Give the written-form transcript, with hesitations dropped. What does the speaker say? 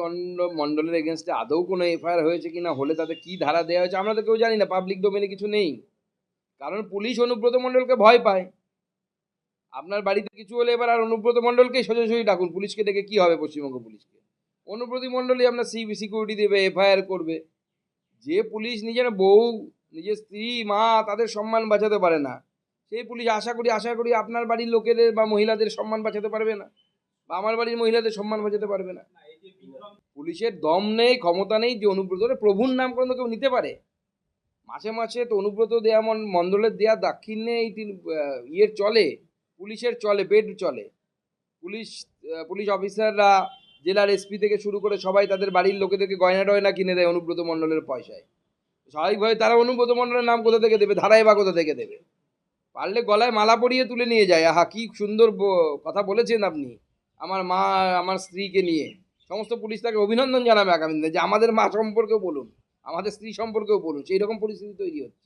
অনুব্রত মণ্ডলের এগেনস্টে আদৌ কোনো এফআইআর হয়েছে কিনা, হলে তাতে কি ধারা দেওয়া হয়েছে আমরা তো কেউ জানি না, পাবলিক ডোমেনে কিছু নেই। কারণ পুলিশ অনুব্রত মণ্ডলকে ভয় পায়। আপনার বাড়িতে কিছু হলে এবার আর অনুব্রত মণ্ডলকেই সোজাসুজি ডাকুন, পুলিশকে ডেকে কি হবে? পশ্চিমবঙ্গ পুলিশকে অনুব্রত মণ্ডলই আপনার সিকিউরিটি দেবে, এফআইআর করবে। যে পুলিশ নিজের বউ, নিজের স্ত্রী, মা, তাদের সম্মান বাঁচাতে পারে না, সেই পুলিশ আশা করি আপনার বাড়ির লোকেদের বা মহিলাদের সম্মান বাঁচাতে পারবে না, বা আমার বাড়ির মহিলাদের সম্মান বাঁচাতে পারবে না। পুলিশের দম নেই, ক্ষমতা নেই যে অনুব্রত প্রভুর নাম কোনো কেউ নিতে পারে। মাসে মাসে তো অনুব্রত দেয়া মণ্ডলের দেয়া দাক্ষিণ্যে এই ইয়ের চলে, পুলিশের চলে, বেড চলে। পুলিশ অফিসাররা, জেলার এসপি থেকে শুরু করে সবাই তাদের বাড়ির লোকেদেরকে গয়না টয়না কিনে দেয় অনুব্রত মণ্ডলের পয়সায়। স্বাভাবিকভাবে তারা অনুব্রত মণ্ডলের নাম কোথা থেকে দেবে, ধারায় বা কোথা থেকে দেবে? পারলে গলায় মালা পরিয়ে তুলে নিয়ে যায়। আহা, কি সুন্দর কথা বলেছেন আপনি আমার মা, আমার স্ত্রীকে নিয়ে। সমস্ত পুলিশ তাকে অভিনন্দন জানাবে আগামী দিনে, যে আমাদের মা সম্পর্কেও বলুন, আমাদের স্ত্রী সম্পর্কেও বলুন। সেই রকম পরিস্থিতি তৈরি হচ্ছে।